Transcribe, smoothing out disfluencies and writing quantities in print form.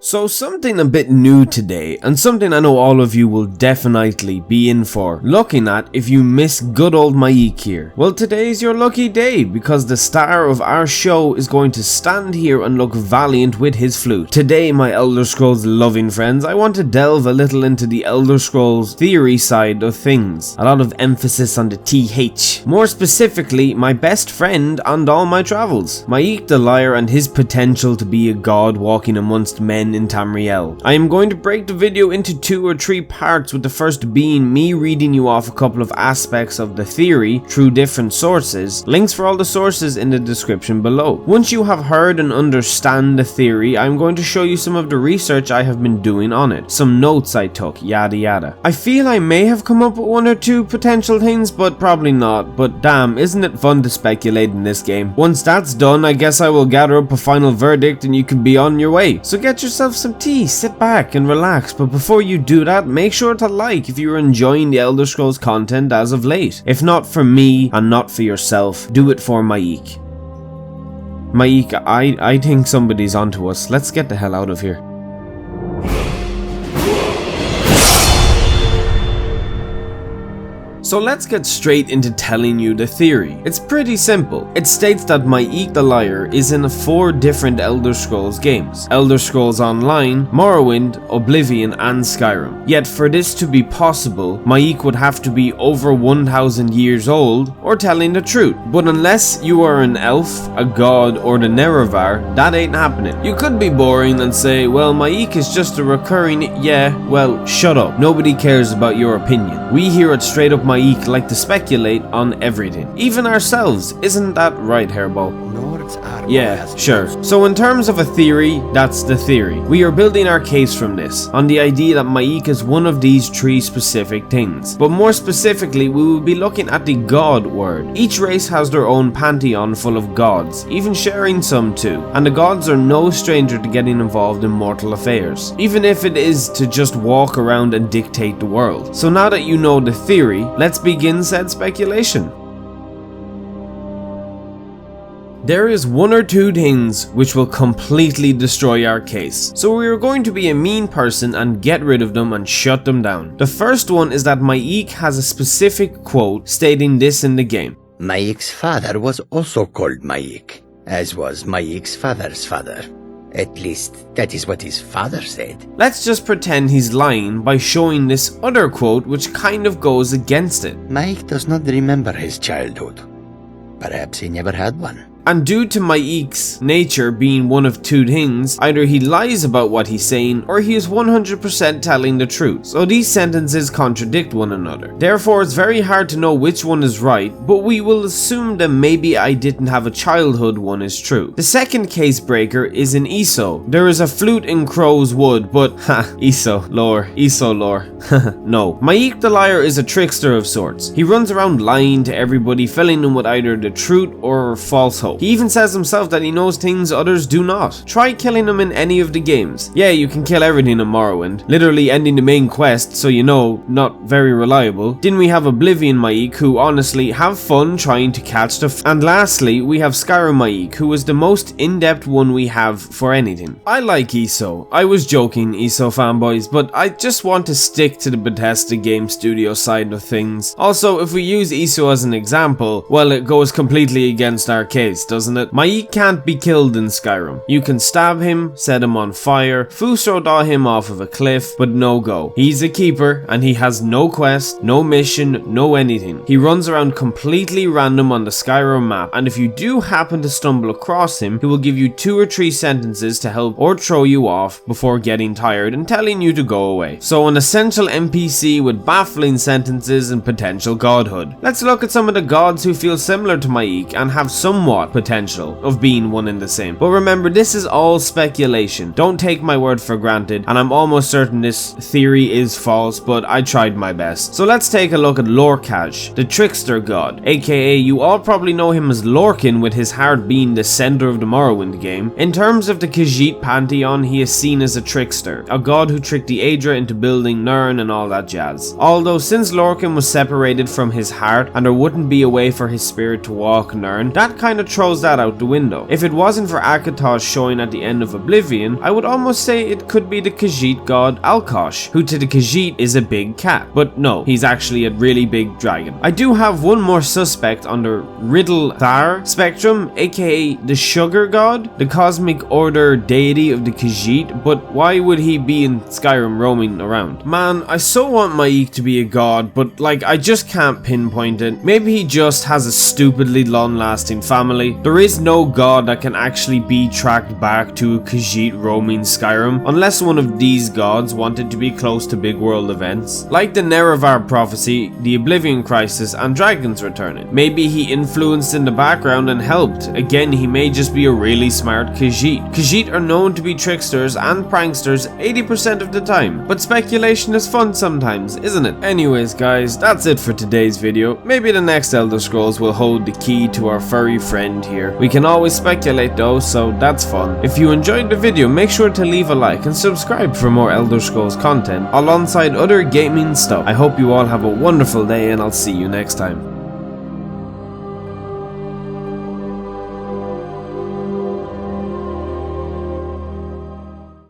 So something a bit new today, and something I know all of you will definitely be in for looking at if you miss good old maiq here. Well, today's your lucky day because the star of our show is going to stand here and look valiant with his flute. Today, my Elder Scrolls loving friends, I want to delve a little into the Elder Scrolls theory side of things. A lot of emphasis on the TH. More specifically, my best friend on all my travels, Maiq the Liar and his potential to be a god walking amongst men in Tamriel. I am going to break the video into 2 or 3 parts, with the first being me reading you off a couple of aspects of the theory through different sources. Links for all the sources in the description below. Once you have heard and understand the theory, I am going to show you some of the research I have been doing on it, some notes I took, yada yada. I feel I may have come up with 1 or 2 potential things, but probably not. But damn, isn't it fun to speculate in this game? Once that's done, I guess I will gather up a final verdict and you can be on your way. So get yourself some tea, sit back and relax, but before you do that, make sure to like if you are enjoying the Elder Scrolls content as of late. If not for me and not for yourself, do it for Maiq. Maiq, I think somebody's onto us. Let's get the hell out of here. So let's get straight into telling you the theory. It's pretty simple. It states that Maiq the Liar is in 4 different Elder Scrolls games: Elder Scrolls Online, Morrowind, Oblivion and Skyrim. Yet for this to be possible, Maiq would have to be over 1000 years old or telling the truth. But unless you are an elf, a god or the Nerevar, that ain't happening. You could be boring and say, well, Maiq is just a recurring, yeah, well, shut up. Nobody cares about your opinion. We here at Straight Up Maiq like to speculate on everything, even ourselves. Isn't that right, Hairball? Yeah, sure. So in terms of a theory, that's the theory. We are building our case from this, on the idea that Maiq is one of these 3 specific things. But more specifically, we will be looking at the god word. Each race has their own pantheon full of gods, even sharing some too, and the gods are no stranger to getting involved in mortal affairs, even if it is to just walk around and dictate the world. So now that you know the theory, let's begin said speculation. There is 1 or 2 things which will completely destroy our case, so we are going to be a mean person and get rid of them and shut them down. The first one is that Maiq has a specific quote stating this in the game. Maiq's father was also called Maiq, as was Maiq's father's father. At least, that is what his father said. Let's just pretend he's lying by showing this other quote which kind of goes against it. Maiq does not remember his childhood. Perhaps he never had one. And due to Maiq's nature being one of 2 things, either he lies about what he's saying or he is 100% telling the truth. So these sentences contradict one another. Therefore, it's very hard to know which one is right, but we will assume that maybe I didn't have a childhood one is true. The second Casebreaker is in Eso. There is a flute in Crow's Wood, but Eso lore. No. Maiq the Liar is a trickster of sorts. He runs around lying to everybody, filling them with either the truth or falsehood. He even says himself that he knows things others do not. Try killing him in any of the games. Yeah, you can kill everything in Morrowind, literally ending the main quest, so you know, not very reliable. Then we have Oblivion Maiq, who honestly have fun trying to catch the and lastly, we have Skyrim Maiq, who is the most in-depth one we have for anything. I like Eso. I was joking, Eso fanboys, but I just want to stick to the Bethesda game studio side of things. Also, if we use Eso as an example, well, it goes completely against our case, doesn't it? Maiq can't be killed in Skyrim. You can stab him, set him on fire, Fusrodaw him off of a cliff, but no go. He's a keeper and he has no quest, no mission, no anything. He runs around completely random on the Skyrim map, and if you do happen to stumble across him, he will give you 2 or 3 sentences to help or throw you off before getting tired and telling you to go away. So an essential NPC with baffling sentences and potential godhood. Let's look at some of the gods who feel similar to Maiq and have somewhat potential of being one and the same. But remember, this is all speculation. Don't take my word for granted, and I'm almost certain this theory is false, but I tried my best. So let's take a look at Lorcash, the trickster god, aka you all probably know him as Lorcan, with his heart being the center of the Morrowind game. In terms of the Khajiit pantheon, he is seen as a trickster, a god who tricked the Aedra into building Nirn and all that jazz. Although since Lorcan was separated from his heart and there wouldn't be a way for his spirit to walk Nirn, that kind of throws that out the window. If it wasn't for Akatosh showing at the end of Oblivion, I would almost say it could be the Khajiit god Alkosh, who to the Khajiit is a big cat. But no, he's actually a really big dragon. I do have one more suspect on the Riddle Thar spectrum, aka the Sugar God, the cosmic order deity of the Khajiit, but why would he be in Skyrim roaming around? Man, I so want maiq to be a god, but like I just can't pinpoint it. Maybe he just has a stupidly long-lasting family. There is no god that can actually be tracked back to a Khajiit roaming Skyrim, unless one of these gods wanted to be close to big world events. Like the Nerevar prophecy, the Oblivion crisis, and dragons returning. Maybe he influenced in the background and helped. Again, he may just be a really smart Khajiit. Khajiit are known to be tricksters and pranksters 80% of the time, but speculation is fun sometimes, isn't it? Anyways guys, that's it for today's video. Maybe the next Elder Scrolls will hold the key to our furry friend here. We can always speculate though, so that's fun. If you enjoyed the video, make sure to leave a like and subscribe for more Elder Scrolls content alongside other gaming stuff. I hope you all have a wonderful day and I'll see you next time.